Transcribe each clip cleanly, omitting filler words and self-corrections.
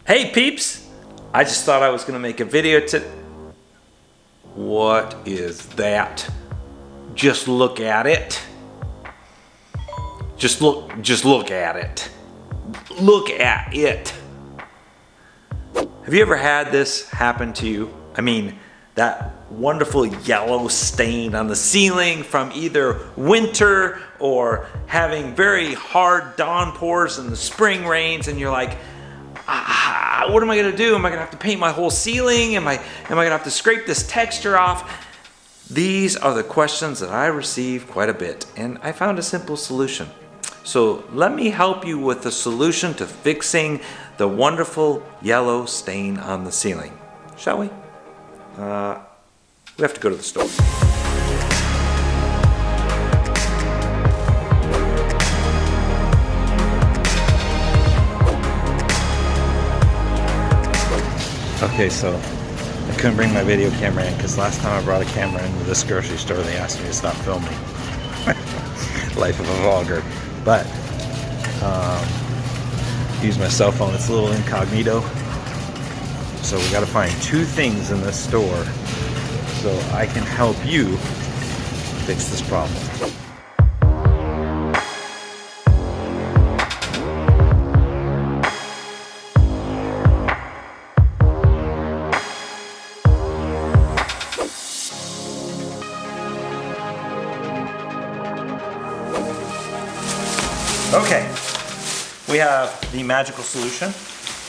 Hey peeps! I just thought I was going to make a video to... What is that? Just look at it. Just look at it. Look at it. Have you ever had this happen to you? I mean, that wonderful yellow stain on the ceiling from either winter or having very hard downpours in the spring rains, and you're like, what am I gonna do? Am I gonna have to paint my whole ceiling? Am I gonna have to scrape this texture off? These are the questions that I receive quite a bit, and I found a simple solution. So let me help you with the solution to fixing the wonderful yellow stain on the ceiling. Shall we? We have to go to the store. Okay, so I couldn't bring my video camera in because last time I brought a camera into this grocery store, they asked me to stop filming. Life of a vlogger. But use my cell phone. It's a little incognito. So we got to find two things in this store so I can help you fix this problem. Okay, we have the magical solution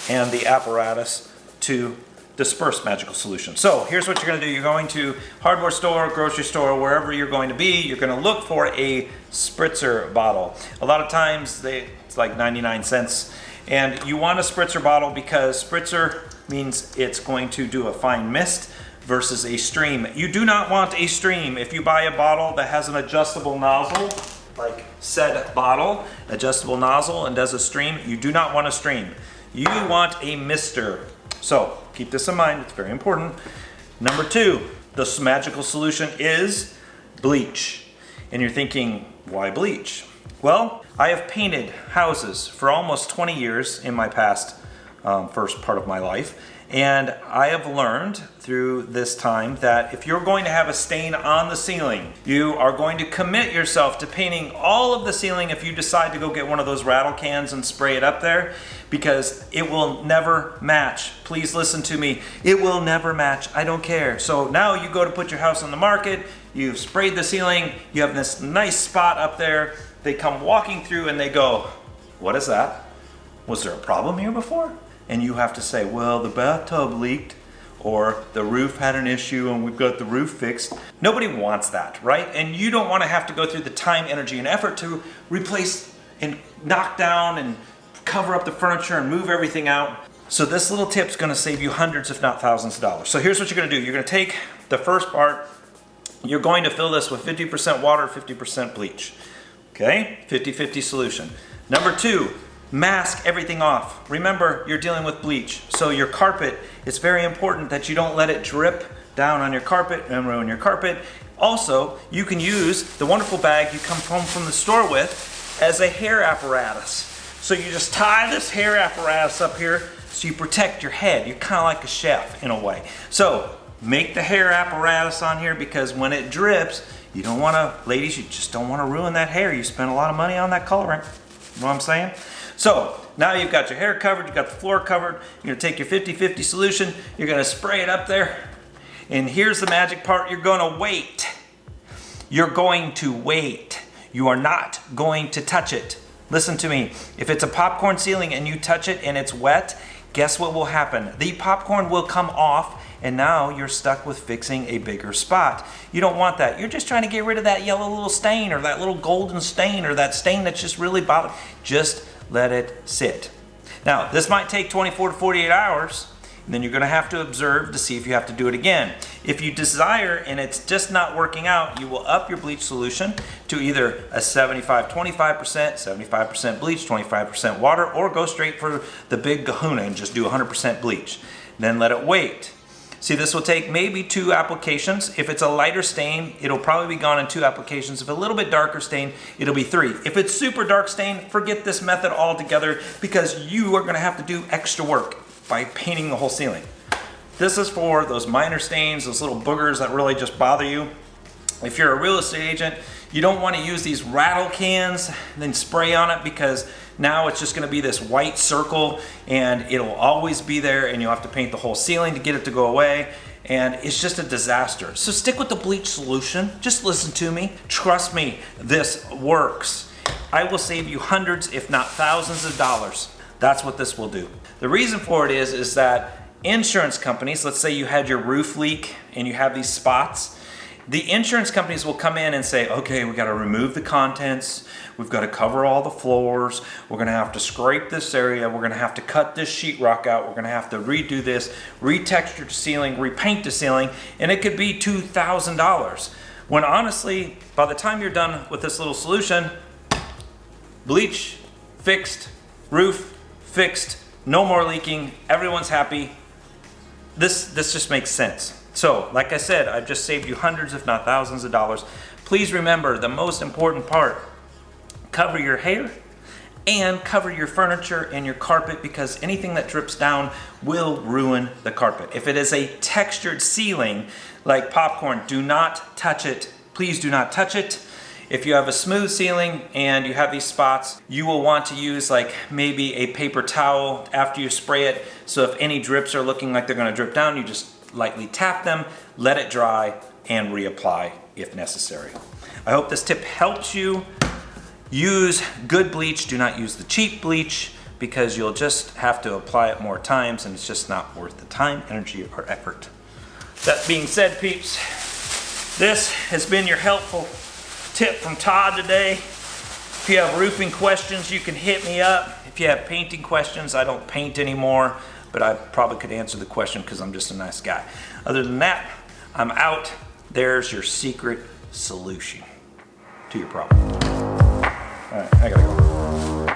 and the apparatus to disperse magical solution. So here's what you're going to do. You're going to hardware store, grocery store, wherever you're going to be. You're going to look for a spritzer bottle. A lot of times it's like 99 cents. And you want a spritzer bottle because spritzer means it's going to do a fine mist versus a stream. You do not want a stream. If you buy a bottle that has an adjustable nozzle, like said bottle, adjustable nozzle, and does a stream, you do not want a stream. You want a mister. So keep this in mind, it's very important. Number two, the magical solution is bleach. And you're thinking, why bleach? Well, I have painted houses for almost 20 years in my past first part of my life. And I have learned through this time that if you're going to have a stain on the ceiling, you are going to commit yourself to painting all of the ceiling if you decide to go get one of those rattle cans and spray it up there, because it will never match. Please listen to me. It will never match. I don't care. So now you go to put your house on the market, you've sprayed the ceiling, you have this nice spot up there. They come walking through and they go, what is that? Was there a problem here before? And you have to say, well, the bathtub leaked, or the roof had an issue and we've got the roof fixed. Nobody wants that, right? And you don't want to have to go through the time, energy, and effort to replace and knock down and cover up the furniture and move everything out. So this little tip's going to save you hundreds, if not thousands of dollars. So here's what you're going to do. You're going to take the first part. You're going to fill this with 50% water, 50% bleach. Okay? 50-50 solution. Number two, mask everything off. Remember, you're dealing with bleach. So your carpet, it's very important that you don't let it drip down on your carpet and ruin your carpet. Also, you can use the wonderful bag you come home from the store with as a hair apparatus. So you just tie this hair apparatus up here so you protect your head. You're kind of like a chef in a way. So make the hair apparatus on here, because when it drips, you don't want to, ladies, you just don't want to ruin that hair. You spend a lot of money on that colorant. You know what I'm saying? So now you've got your hair covered, you've got the floor covered. You're going to take your 50-50 solution, you're going to spray it up there. And here's the magic part, you're going to wait. You're going to wait. You are not going to touch it. Listen to me. If it's a popcorn ceiling and you touch it and it's wet, guess what will happen? The popcorn will come off, and now you're stuck with fixing a bigger spot. You don't want that. You're just trying to get rid of that yellow little stain, or that little golden stain, or that stain that's just really bothering. Just let it sit. Now, this might take 24 to 48 hours, and then you're going to have to observe to see if you have to do it again. If you desire and it's just not working out, you will up your bleach solution to either a 75-25%, 75% bleach, 25% water, or go straight for the big kahuna and just do 100% bleach. Then let it wait. See, this will take maybe 2 applications. If it's a lighter stain, it'll probably be gone in 2 applications. If a little bit darker stain, it'll be 3. If it's super dark stain, forget this method altogether, because you are gonna have to do extra work. by painting the whole ceiling. This is for those minor stains, those little boogers that really just bother you. If you're a real estate agent, you don't want to use these rattle cans and then spray on it, because now it's just going to be this white circle and it'll always be there, and you'll have to paint the whole ceiling to get it to go away, and it's just a disaster. So stick with the bleach solution. Just listen to me. Trust me, this works. I will save you hundreds, if not thousands of dollars. That's what this will do. The reason for it is that insurance companies, let's say you had your roof leak and you have these spots, the insurance companies will come in and say, okay, we got to remove the contents, we've got to cover all the floors, we're going to have to scrape this area, we're going to have to cut this sheetrock out, we're going to have to redo this, retexture the ceiling, repaint the ceiling, and it could be $2,000. When honestly, by the time you're done with this little solution, bleach, fixed, roof, fixed, no more leaking, everyone's happy. This just makes sense. So, like I said, I've just saved you hundreds, if not thousands of dollars. Please remember the most important part: cover your hair and cover your furniture and your carpet, because anything that drips down will ruin the carpet. If it is a textured ceiling like popcorn, do not touch it. Please do not touch it. If you have a smooth ceiling and you have these spots, you will want to use like maybe a paper towel after you spray it. So if any drips are looking like they're going to drip down, you just lightly tap them, let it dry, and reapply if necessary. I hope this tip helps you. Use good bleach. Do not use the cheap bleach, because you'll just have to apply it more times, and it's just not worth the time, energy, or effort. That being said, peeps, this has been your helpful tip from Todd today. If you have roofing questions, you can hit me up. If you have painting questions, I don't paint anymore, but I probably could answer the question because I'm just a nice guy. Other than that, I'm out. There's your secret solution to your problem. All right, I gotta go.